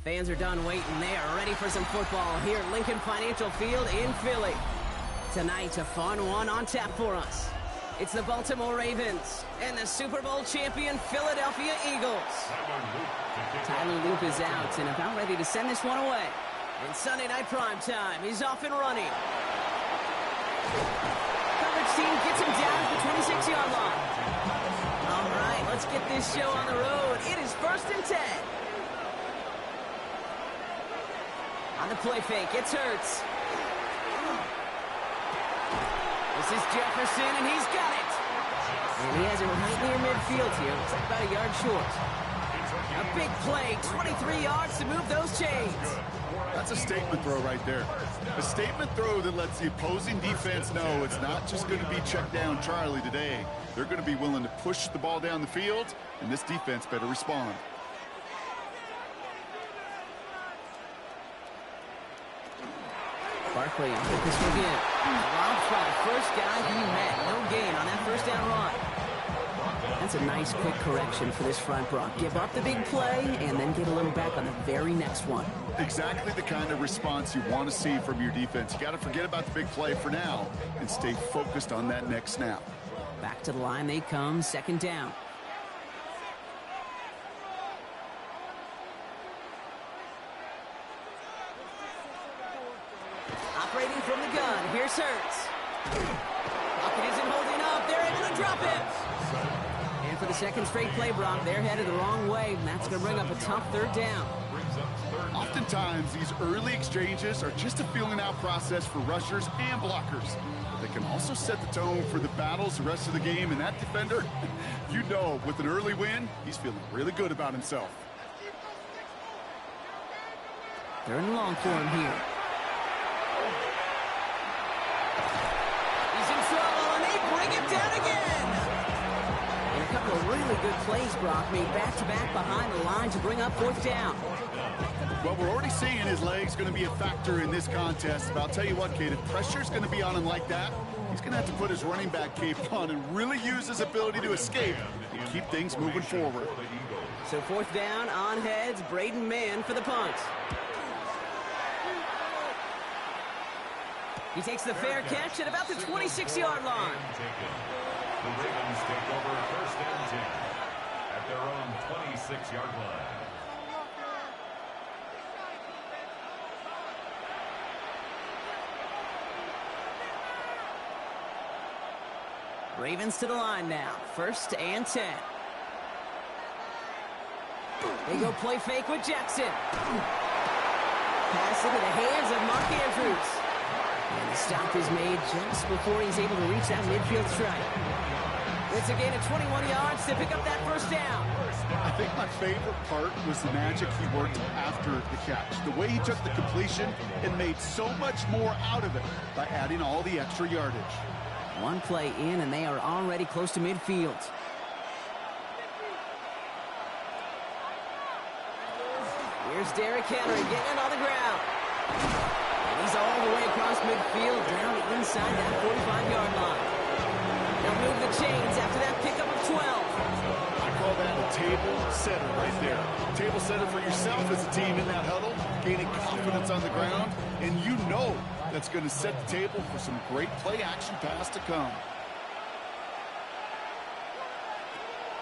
Fans are done waiting. They are ready for some football here at Lincoln Financial Field in Philly. Tonight, a fun one on tap for us. It's the Baltimore Ravens and the Super Bowl champion Philadelphia Eagles. Tyler Loop is out and about ready to send this one away. In Sunday Night Primetime, he's off and running. Coverage team gets him down at the 26-yard line. All right, let's get this show on the road. It is 1st and 10. On the play fake, it's Hurts. This is Jefferson, and he's got it. And he has it right near midfield here. Looks like about a yard short. A big play, 23 yards to move those chains. That's a statement throw right there. A statement throw that lets the opposing defense know it's not just going to be check down Charlie today. They're going to be willing to push the ball down the field, and this defense better respond. Barkley will get this one in. Robbed by the first guy he met. No gain on that first down run. That's a nice quick correction for this front, Brock. Give up the big play and then get a little back on the very next one. Exactly the kind of response you want to see from your defense. You got to forget about the big play for now and stay focused on that next snap. Back to the line they come, 2nd down. Operating from the gun, here's Hurts. Pocket isn't holding up, they're able to drop it. And for the second straight play, Brock, they're headed the wrong way, and that's going to bring up a tough 3rd down. Oftentimes, these early exchanges are just a feeling out process for rushers and blockers. But they can also set the tone for the battles the rest of the game, and that defender, you know, with an early win, he's feeling really good about himself. 3rd and long for him here. He's in trouble, and they bring him down again. And a couple of really good plays, Brock, made back-to-back behind the line to bring up 4th down. Well, we're already seeing his legs going to be a factor in this contest. But I'll tell you what, Kate, if pressure's going to be on him like that, he's going to have to put his running back cape on and really use his ability to escape and keep things moving forward. So 4th down, on heads, Braden Mann for the punt. He takes the fair catch at about the 26-yard line. The Ravens take over 1st and 10 at their own 26-yard line. Ravens to the line now. 1st and 10. They go play fake with Jackson. Pass into the hands of Mark Andrews. And the stop is made just before he's able to reach that midfield strike. It's a gain of 21 yards to pick up that 1st down. I think my favorite part was the magic he worked after the catch. The way he took the completion and made so much more out of it by adding all the extra yardage. One play in, and they are already close to midfield. Here's Derrick Henry getting it on the ground. And he's all the way across midfield, down inside that 45-yard line. They'll move the chains after that pickup of 12. I call that a table setter right there. Table setter for yourself as a team in that huddle, gaining confidence on the ground, and you know that's going to set the table for some great play-action pass to come.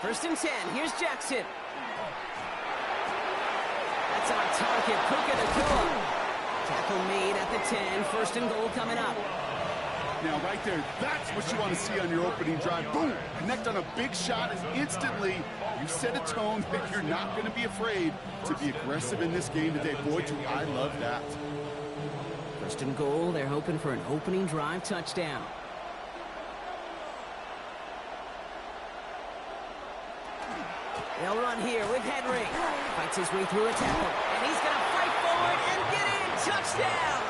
1st and 10. Here's Jackson. That's on target. Puka Nacua. Tackle made at the 10. 1st and goal coming up. Now, right there, that's what you want to see on your opening drive. Boom! Connect on a big shot, and instantly you set a tone that you're not going to be afraid to be aggressive in this game today. Boy, do I love that. 1st and goal. They're hoping for an opening drive touchdown. They'll run here with Henry. Fights his way through a tackle. And he's going to fight forward and get in. Touchdown!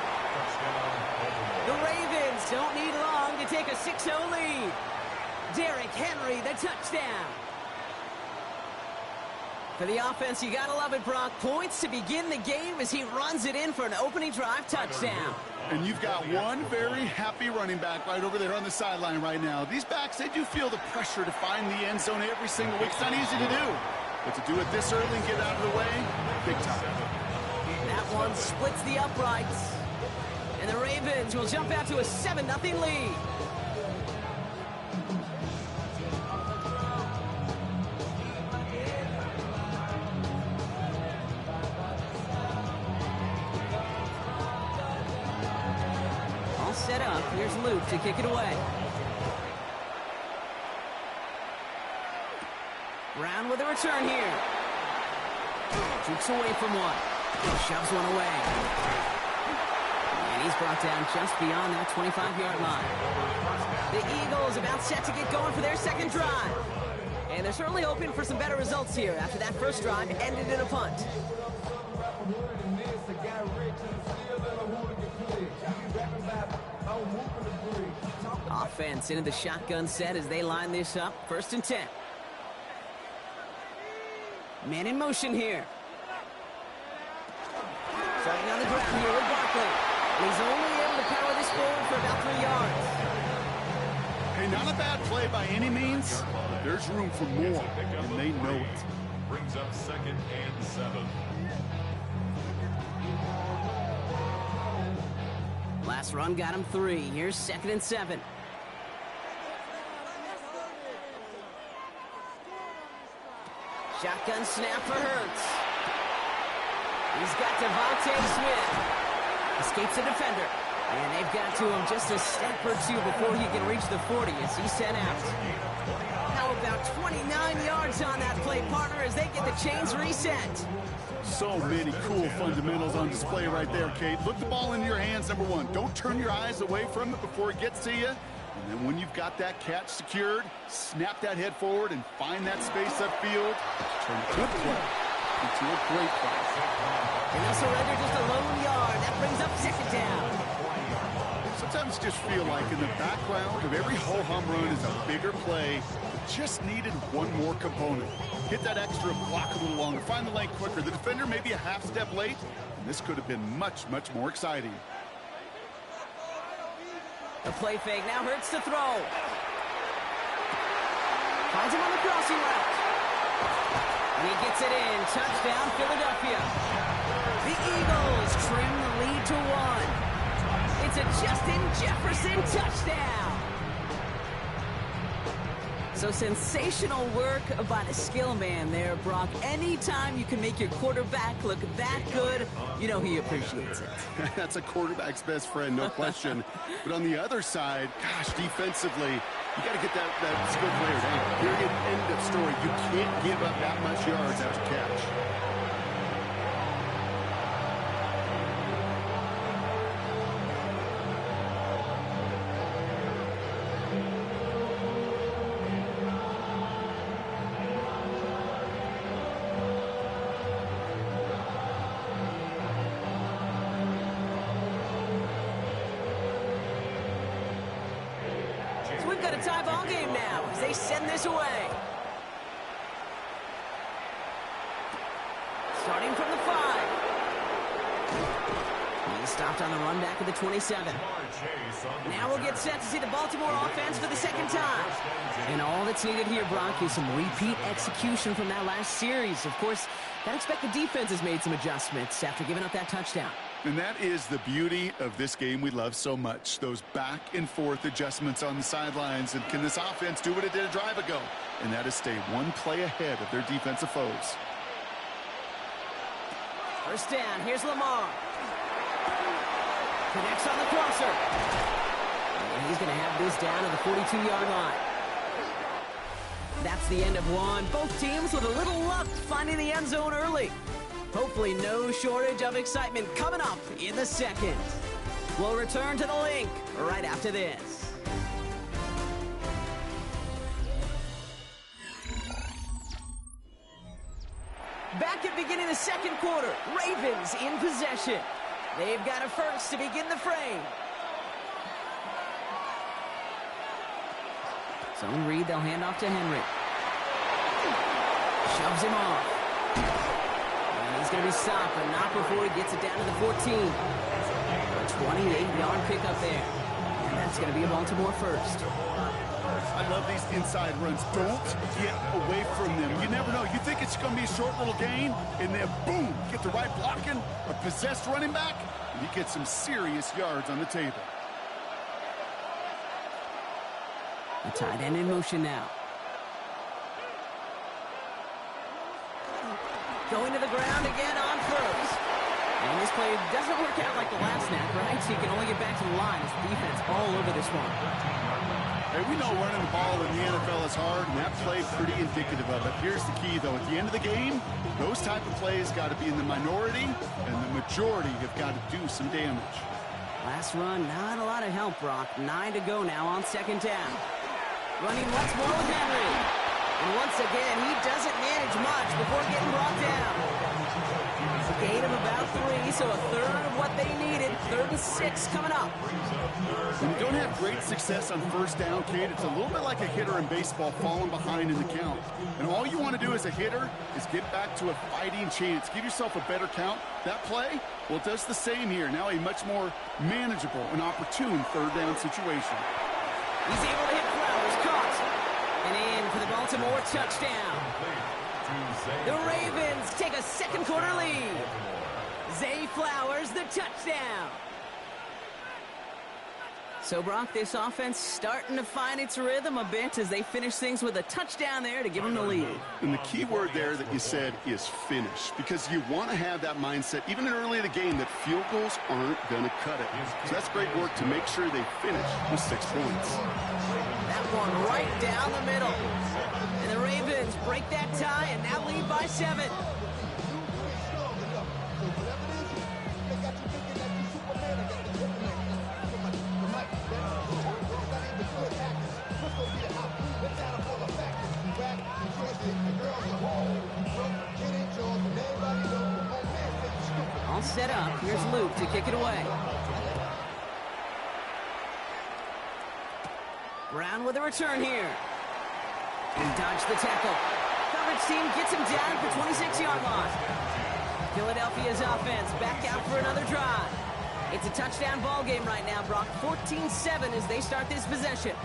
The Ravens don't need long to take a 6-0 lead. Derrick Henry, the touchdown. For the offense, you got to love it, Brock. Points to begin the game as he runs it in for an opening drive touchdown. And you've got one very happy running back right over there on the sideline right now. These backs, they do feel the pressure to find the end zone every single week. It's not easy to do. But to do it this early and get out of the way, big time. one splits the uprights. And the Ravens will jump out to a 7-0 lead. All set up. Here's Luke to kick it away. Brown with a return here. Jukes away from one. Shoves one away. And he's brought down just beyond that 25-yard line. The Eagles about set to get going for their second drive. And they're certainly hoping for some better results here after that first drive ended in a punt. Offense into the shotgun set as they line this up. 1st and 10. Man in motion here. Starting on the ground here with Barkley. And he's only able to power this forward for about 3 yards. Hey, not a bad play by any means, but there's room for more, and they know it. Brings up 2nd and 7. Last run got him 3. Here's 2nd and 7. Shotgun snap for Hurts. He's got Devontae Smith. Escapes the defender. And they've got to him just a step or two before he can reach the 40 as he's sent out. How about 29 yards on that play, partner, as they get the chains reset. So many cool fundamentals on display right there, Kate. Look the ball into your hands, number one. Don't turn your eyes away from it before it gets to you. And then when you've got that catch secured, snap that head forward and find that space upfield. Turn a good play into a great play. And they'll surrender just a lone yard. That brings up 2nd down. Sometimes just feel like in the background of every ho-hum run is a bigger play. Just needed one more component. Hit that extra block a little longer. Find the lane quicker. The defender may be a half step late. And this could have been much, much more exciting. The play fake now Hurts to throw. Finds him on the crossing route. And he gets it in. Touchdown, Philadelphia. The Eagles trim the lead to 1. It's a Justin Jefferson touchdown. So sensational work by the skill man there, Brock. Anytime you can make your quarterback look that good, you know he appreciates it. That's a quarterback's best friend, no question. But on the other side, gosh, defensively, you got to get that skill player down. Period, end of story. You can't give up that much yards after catch. We've got a tie ball game now as they send this away. Starting from the 5. He's stopped on the run back at the 27. Now we'll get set to see the Baltimore offense for the 2nd time. And all that's needed here, Brock, is some repeat execution from that last series. Of course, I expect the defense has made some adjustments after giving up that touchdown. And that is the beauty of this game we love so much. Those back and forth adjustments on the sidelines. And can this offense do what it did a drive ago? And that is stay one play ahead of their defensive foes. 1st down. Here's Lamar. Connects on the crosser. And he's going to have this down to the 42-yard line. That's the end of one. Both teams with a little luck finding the end zone early. Hopefully no shortage of excitement coming up in the 2nd. We'll return to the link right after this. Back at beginning of the 2nd quarter, Ravens in possession. They've got a first to begin the frame. Zone read, they'll hand off to Henry. Shoves him off. And he's going to be stopped, but not before he gets it down to the 14. A 28-yard pickup there. And that's going to be a Baltimore first. I love these inside runs. Don't get away from them. You never know. You think it's going to be a short little gain, and then boom, get the right blocking, a possessed running back, and you get some serious yards on the table. The tight end in motion now. Going to the ground again on first. And this play doesn't work out like the last snap, right? So you can only get back to the line as the defense all over this one. Hey, we know running the ball in the NFL is hard, and that play pretty indicative of it. Here's the key, though. At the end of the game, those type of plays got to be in the minority, and the majority have got to do some damage. Last run, not a lot of help, Brock. 9 to go now on second down. Running once more with Henry. And once again, he doesn't manage much before getting brought down. A gain of about 3, so a third of what they needed. 3rd and 6 coming up. When you don't have great success on first down, Kate, it's a little bit like a hitter in baseball falling behind in the count. And all you want to do as a hitter is get back to a fighting chance. Give yourself a better count. That play, well, it does the same here. Now a much more manageable and opportune third down situation. He's able to hit Flowers, caught. And in for the Baltimore touchdown. The Ravens take a second quarter lead. Zay Flowers, the touchdown. So, Brock, this offense starting to find its rhythm a bit as they finish things with a touchdown there to give them the lead. And the key word there that you said is finish, because you want to have that mindset, even early in the game, that field goals aren't going to cut it. So that's great work to make sure they finish with 6 points. That one right down the middle. And the Ravens break that tie and now lead by 7. All set up. Here's Luke to kick it away. Brown with a return here. And dodged the tackle. Coverage team gets him down at the 26-yard line. Philadelphia's offense back out for another drive. It's a touchdown ball game right now, Brock. 14-7 as they start this possession.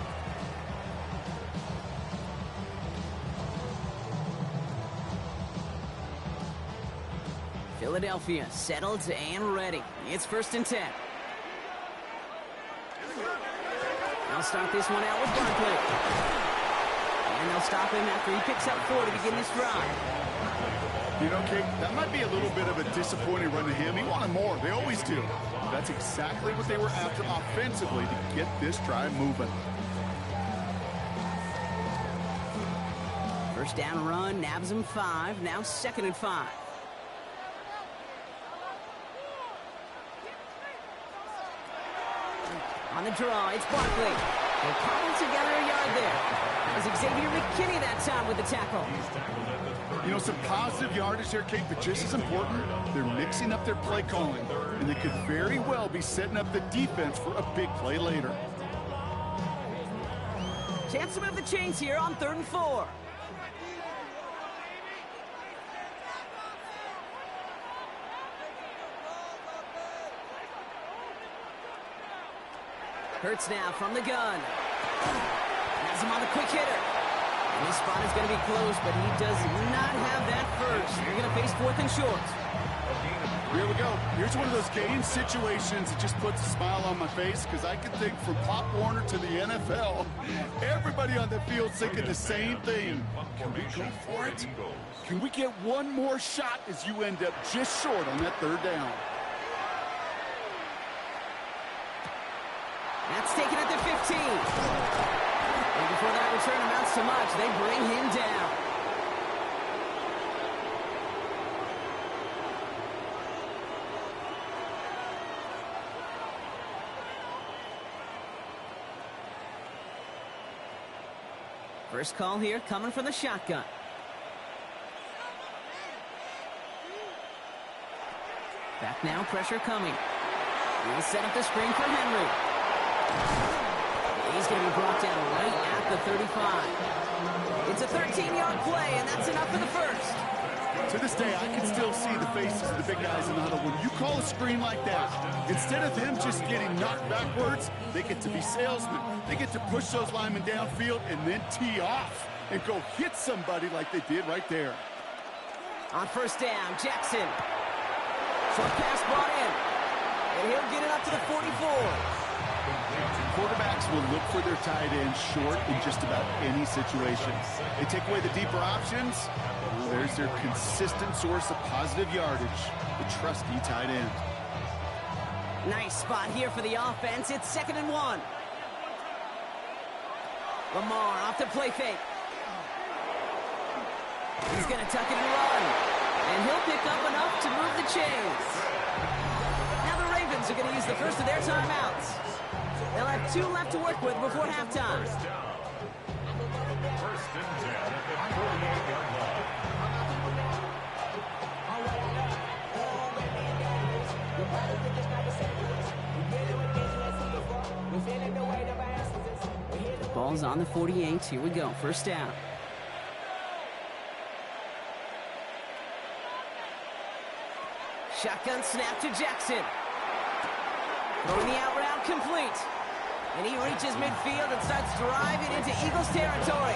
Philadelphia settled and ready. It's 1st and 10. They'll start this one out with Barkley. And they'll stop him after he picks up 4 to begin this drive. You know, Kate, that might be a little bit of a disappointing run to him. He wanted more. They always do. That's exactly what they were after offensively to get this drive moving. First down run, nabs him 5. Now 2nd and 5. On the draw, it's Barkley. They cobbled together a yard there. That was Xavier McKinney that time with the tackle. You know, some positive yardage there, Kate, but just as important, they're mixing up their play calling, and they could very well be setting up the defense for a big play later. Chance to move the chains here on 3rd and 4. Hurts now from the gun. Has him on the quick hitter. And this spot is going to be close, but he does not have that first. They're going to face 4th and short. Here we go. Here's one of those game situations that just puts a smile on my face, because I can think from Pop Warner to the NFL, everybody on the field thinking the same thing. Can we go for it? Can we get one more shot as you end up just short on that 3rd down? That's taken at the 15. And before that return amounts to much, they bring him down. First call here coming from the shotgun. Back now, pressure coming. He'll set up the screen for Henry. He's going to be brought down right at the 35. It's a 13-yard play, and that's enough for the first. To this day, I can still see the faces of the big guys in the huddle. When you call a screen like that, instead of them just getting knocked backwards, they get to be salesmen. They get to push those linemen downfield and then tee off and go hit somebody like they did right there. On first down, Jackson. Short pass brought in. And he'll get it up to the 44. Quarterbacks will look for their tight end short in just about any situation. They take away the deeper options. Well, there's their consistent source of positive yardage, the trusty tight end. Nice spot here for the offense. It's 2nd and 1. Lamar off the play fake. He's going to tuck it and run. And he'll pick up enough to move the chains. Now the Ravens are going to use the first of their timeouts. They'll have 2 left to work with before halftime. First and 10 at the 48-yard line. The ball's on the 48. Here we go. First down. Shotgun snap to Jackson. Throwing the out route complete. And he reaches midfield and starts driving into Eagles territory.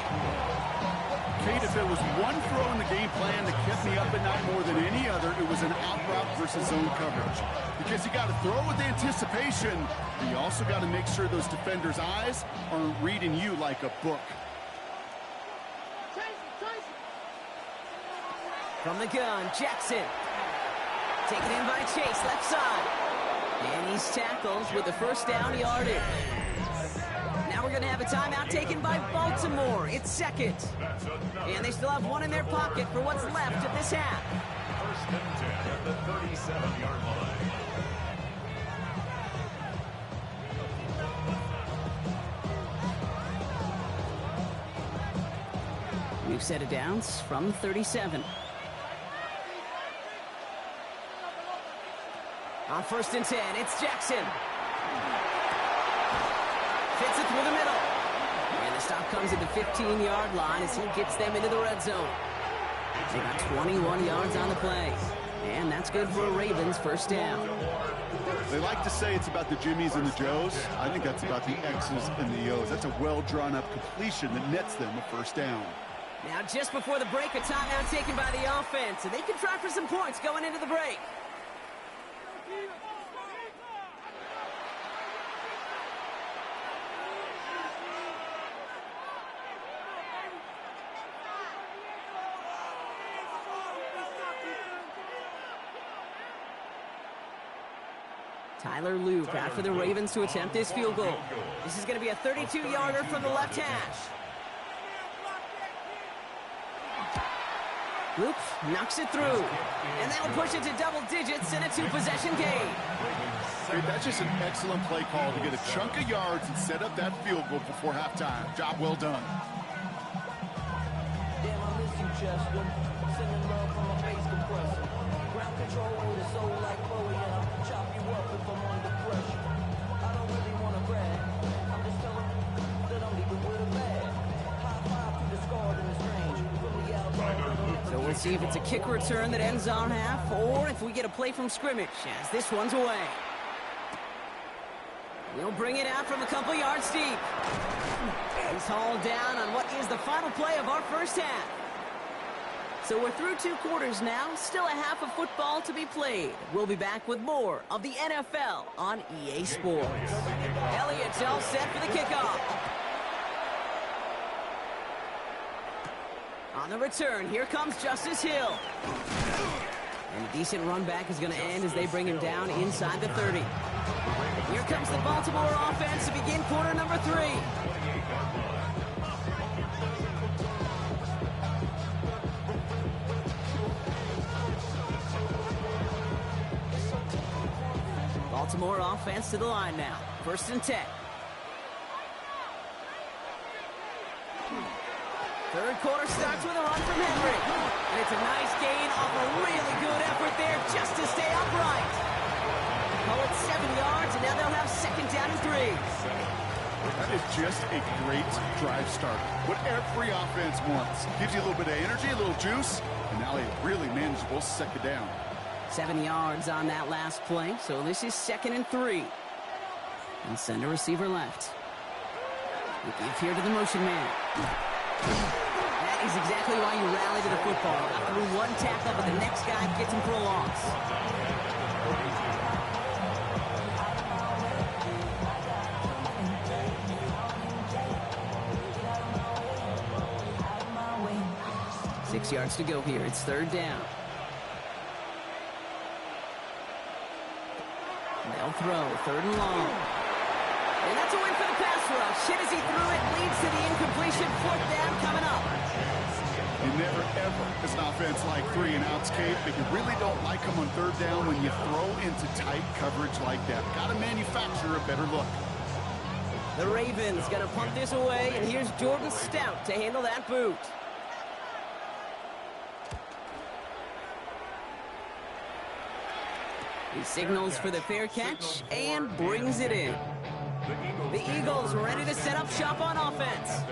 Kate, if there was one throw in the game plan that kept me up at night more than any other, it was an out route versus zone coverage. Because you got to throw with anticipation, but you also got to make sure those defenders' eyes aren't reading you like a book. From the gun, Jackson. Taken in by Chase, left side. And he's tackled with the first down yardage. Now we're going to have a timeout taken by Baltimore. It's 2nd. And they still have 1 in their pocket for what's left of this half. First and 10 at the 37-yard line. New set of downs from 37. On first and 10, it's Jackson. Fits it through the middle. And the stop comes at the 15-yard line as he gets them into the red zone. They got 21 yards on the play. And that's good for a Ravens first down. They like to say it's about the Jimmies and the Joes. I think that's about the X's and the O's. That's a well-drawn-up completion that nets them a first down. Now, just before the break, a timeout taken by the offense. And they can try for some points going into the break. Tyler Luke out for the Ravens to attempt this field goal. This is going to be a 32-yarder from the left hash. Luke knocks it through. And that'll push it to double digits in a 2-possession game. Hey, that's just an excellent play call to get a chunk of yards and set up that field goal before halftime. Job well done. Damn, I miss you, Chester. Sending love from a bass compressor. Ground control with a soul like Bowie, and I'll chop you up if I'm under pressure. I don't really want to brag. I'm just telling you that I'm leaving with a bag. High five to the scarred in this range. From the outside. So we'll see if it's a kick return that ends our half, or if we get a play from scrimmage, as this one's away. We'll bring it out from a couple yards deep. He's hauled down on what is the final play of our first half. So we're through 2 quarters now, still a half of football to be played. We'll be back with more of the NFL on EA Sports. Elliott's all set for the kickoff. On the return, here comes Justice Hill. And a decent run back is going to end as they bring him down inside the 30. Here comes the Baltimore offense to begin quarter number 3. Baltimore offense to the line now. First and 10. Third quarter starts with a run from Henry. And it's a nice gain off a really good effort there just to stay upright. Oh, it's 7 yards, and now they'll have second down and 3. That is just a great drive start. What every offense wants. Gives you a little bit of energy, a little juice, and now a really manageable second down. 7 yards on that last play, so this is 2nd and 3. And send a receiver left. We give here to the motion man. That is exactly why you rally to the football. Got through one tackle, but the next guy gets him for a loss. Six yards to go here. It's 3rd down. They'll throw. 3rd and long. And that's a win for the pass rush. Hit as he threw it. Leads to the incompletion. 4th down coming up. You never, ever, as an offense like 3 and outs, Kate, but you really don't like them on 3rd down when you throw into tight coverage like that. Got to manufacture a better look. The Ravens going to punt this away, and here's Jordan Stout to handle that boot. He signals for the fair catch and brings it in. The Eagles ready to set up shop on offense.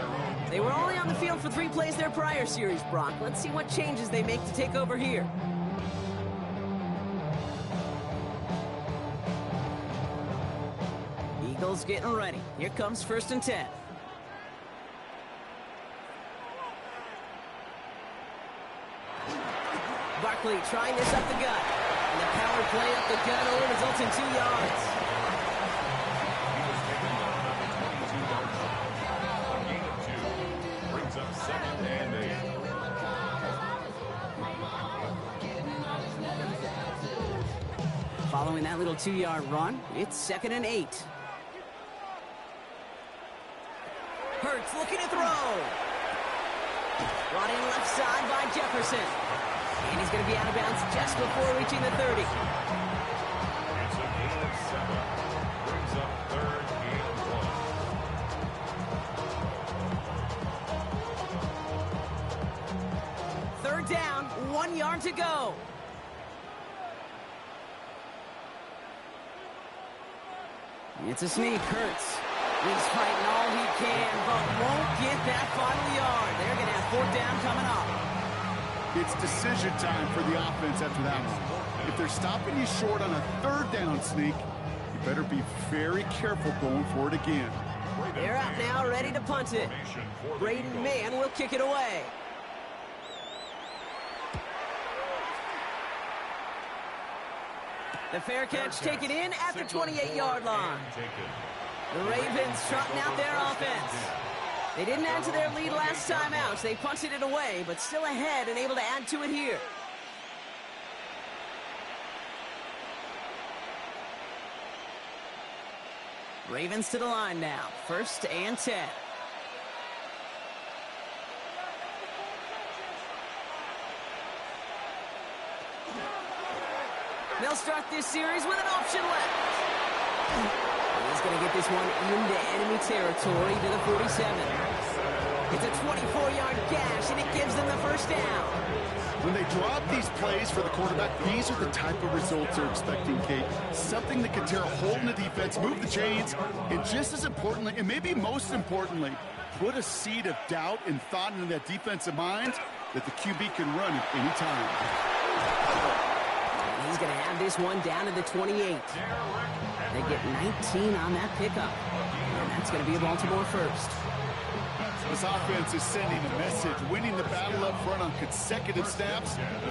They were only on the field for 3 plays their prior series, Brock. Let's see what changes they make to take over here. Eagles getting ready. Here comes 1st and 10. Barkley trying this up the gut. And the power play up the gut only results in 2 yards. A gain of 2 brings up 2nd and 8. Following that little 2-yard run, it's 2nd and 8. Hurts looking to throw. Brought in left side by Jefferson. And he's going to be out of bounds just before reaching the 30. It's a gain of 7. Brings up 3rd and 1. 3rd down, 1 yard to go. It's a sneak. Hurts. He's fighting all he can, but won't get that final yard. They're going to have 4th down coming up. It's decision time for the offense after that one. If they're stopping you short on a 3rd down sneak, you better be very careful going for it again. They're out now, ready to punt it. Braden Mann will kick it away. The fair catch taken in at the 28-yard line. The Ravens trotting out their offense. They didn't add to their lead last time out, so they punted it away, but still ahead and able to add to it here. Ravens to the line now. 1st and 10. They'll start this series with an option left. He's going to get this one into enemy territory to the 47. It's a 24-yard gash, and it gives them the 1st down. When they drop these plays for the quarterback, these are the type of results they're expecting, Kate. Something that can tear a hole in the defense, move the chains, and just as importantly, and maybe most importantly, put a seed of doubt and thought into that defensive mind that the QB can run at any time. He's going to have this one down to the 28. They get 19 on that pickup. And that's going to be a Baltimore 1st. This offense is sending a message, winning the battle up front on consecutive snaps.